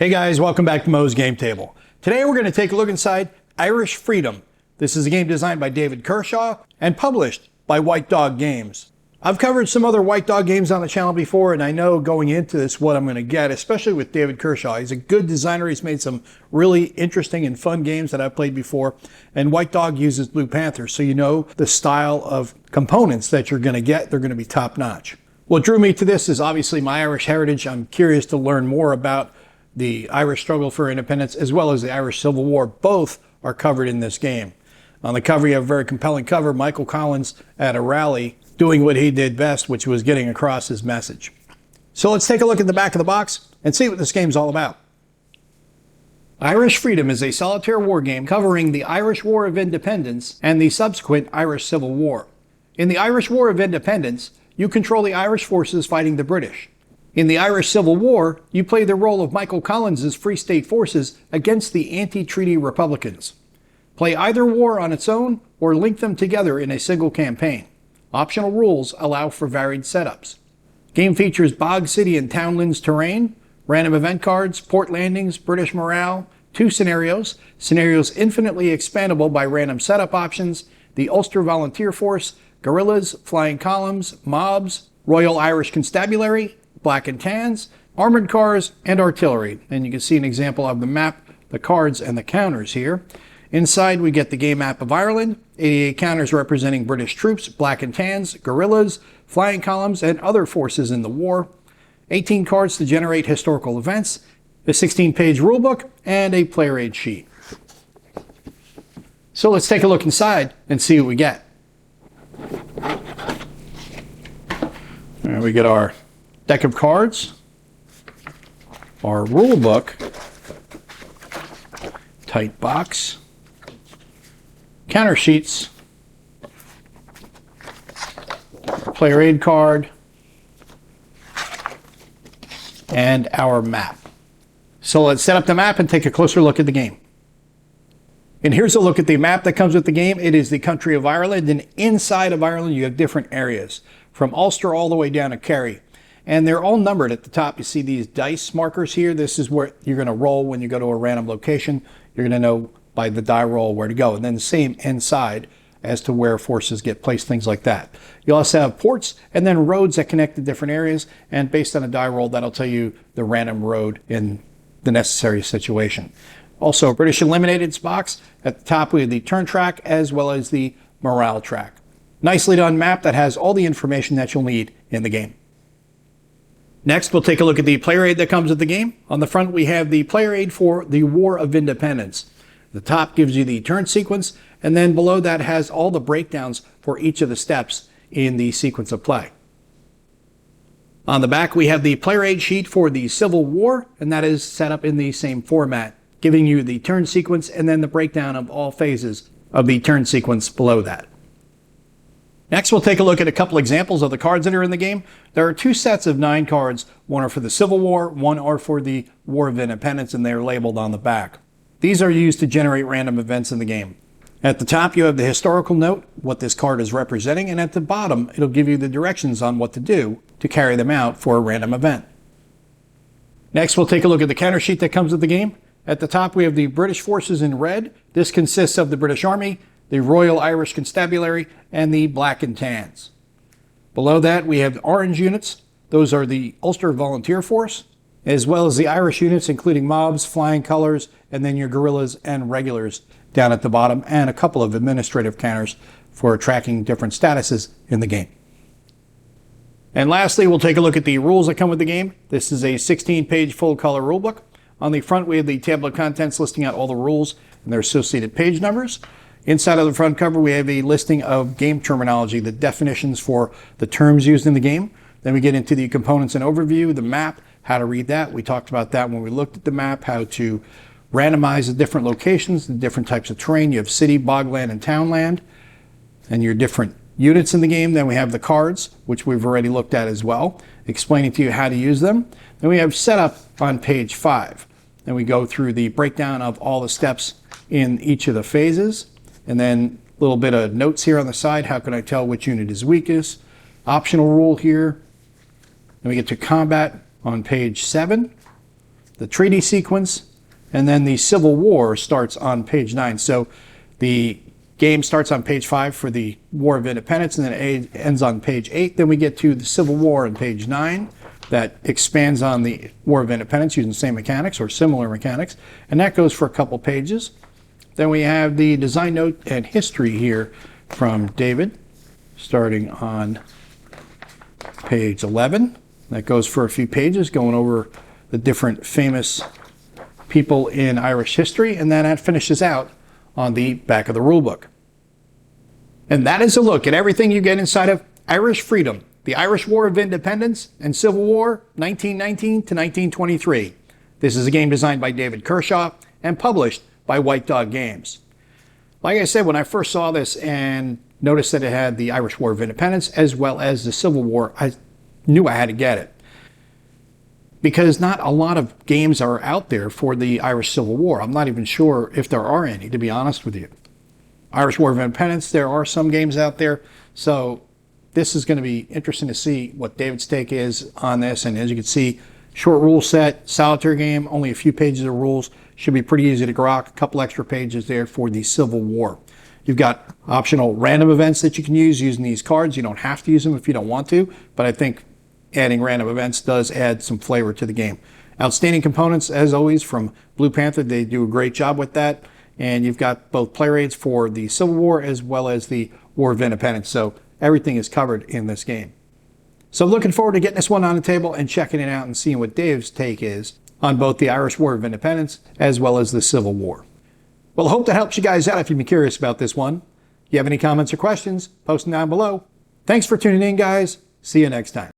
Hey guys, welcome back to Mo's Game Table. Today we're going to take a look inside Irish Freedom. This is a game designed by David Kershaw and published by White Dog Games. I've covered some other White Dog games on the channel before, and I know going into this what I'm going to get, especially with David Kershaw. He's a good designer. He's made some really interesting and fun games that I've played before, and White Dog uses Blue Panther, so you know the style of components that you're going to get. They're going to be top-notch. What drew me to this is obviously my Irish heritage. I'm curious to learn more about the Irish struggle for independence as well as the Irish Civil War. Both are covered in this game. On the cover you have a very compelling cover, Michael Collins at a rally doing what he did best, which was getting across his message. So let's take a look at the back of the box and see what this game's all about. Irish Freedom is a solitaire war game covering the Irish War of Independence and the subsequent Irish Civil War. In the Irish War of Independence, you control the Irish forces fighting the British. In the Irish Civil War, you play the role of Michael Collins' Free State forces against the anti-treaty Republicans. Play either war on its own or link them together in a single campaign. Optional rules allow for varied setups. Game features Bog City and Townlands terrain, random event cards, port landings, British morale, 2 scenarios, scenarios infinitely expandable by random setup options, the Ulster Volunteer Force, guerrillas, flying columns, mobs, Royal Irish Constabulary, Black and Tans, armored cars, and artillery. And you can see an example of the map, the cards, and the counters here. Inside we get the game map of Ireland, 88 counters representing British troops, Black and Tans, guerrillas, flying columns, and other forces in the war, 18 cards to generate historical events, a 16-page rulebook, and a player aid sheet. So let's take a look inside and see what we get. There we get our deck of cards, our rule book, tight box, counter sheets, our player aid card, and our map. So let's set up the map and take a closer look at the game. And here's a look at the map that comes with the game. It is the country of Ireland, and inside of Ireland you have different areas, from Ulster all the way down to Kerry. And they're all numbered at the top. You see these dice markers here. This is where you're going to roll when you go to a random location. You're going to know by the die roll where to go. And then the same inside as to where forces get placed, things like that. You also have ports and then roads that connect to different areas. And based on a die roll, that'll tell you the random road in the necessary situation. Also, British Eliminated's box. At the top, we have the turn track as well as the morale track. Nicely done map that has all the information that you'll need in the game. Next, we'll take a look at the player aid that comes with the game. On the front, we have the player aid for the War of Independence. The top gives you the turn sequence, and then below that has all the breakdowns for each of the steps in the sequence of play. On the back, we have the player aid sheet for the Civil War, and that is set up in the same format, giving you the turn sequence and then the breakdown of all phases of the turn sequence below that. Next, we'll take a look at a couple examples of the cards that are in the game. There are 2 sets of 9 cards. One are for the Civil War, one are for the War of Independence, and they're labeled on the back. These are used to generate random events in the game. At the top, you have the historical note, what this card is representing, and at the bottom, it'll give you the directions on what to do to carry them out for a random event. Next, we'll take a look at the counter sheet that comes with the game. At the top, we have the British forces in red. This consists of the British Army, the Royal Irish Constabulary, and the Black and Tans. Below that, we have orange units. Those are the Ulster Volunteer Force, as well as the Irish units, including mobs, flying colors, and then your guerrillas and regulars down at the bottom, and a couple of administrative counters for tracking different statuses in the game. And lastly, we'll take a look at the rules that come with the game. This is a 16-page full-color rulebook. On the front, we have the table of contents listing out all the rules and their associated page numbers. Inside of the front cover, we have a listing of game terminology, the definitions for the terms used in the game. Then we get into the components and overview, the map, how to read that. We talked about that when we looked at the map, how to randomize the different locations, the different types of terrain. You have city, bogland, and townland, and your different units in the game. Then we have the cards, which we've already looked at as well, explaining to you how to use them. Then we have setup on page 5. Then we go through the breakdown of all the steps in each of the phases. And then a little bit of notes here on the side. How can I tell which unit is weakest? Optional rule here. Then we get to combat on page 7. the treaty sequence, and then the Civil War starts on page 9. So the game starts on page 5 for the War of Independence, and then it ends on page 8. Then we get to the Civil War on page 9. That expands on the War of Independence using the same mechanics or similar mechanics, and that goes for a couple pages. Then we have the design note and history here from David, starting on page 11. That goes for a few pages, going over the different famous people in Irish history, and then that finishes out on the back of the rulebook. And that is a look at everything you get inside of Irish Freedom, the Irish War of Independence and Civil War, 1919 to 1923. This is a game designed by David Kershaw and published by White Dog Games. Like I said, when I first saw this and noticed that it had the Irish War of Independence as well as the Civil War, I knew I had to get it. Because not a lot of games are out there for the Irish Civil War. I'm not even sure if there are any, to be honest with you. Irish War of Independence, there are some games out there. So this is going to be interesting to see what David's take is on this. And as you can see, short rule set, solitaire game, only a few pages of rules. Should be pretty easy to grok. A couple extra pages there for the Civil War. You've got optional random events that you can use using these cards. You don't have to use them if you don't want to, but I think adding random events does add some flavor to the game. Outstanding components, as always, from Blue Panther. They do a great job with that. And you've got both play rates for the Civil War as well as the War of Independence. So everything is covered in this game. So looking forward to getting this one on the table and checking it out and seeing what Dave's take is on both the Irish War of Independence as well as the Civil War. Well, I hope that helps you guys out if you've been curious about this one. If you have any comments or questions, post them down below. Thanks for tuning in, guys. See you next time.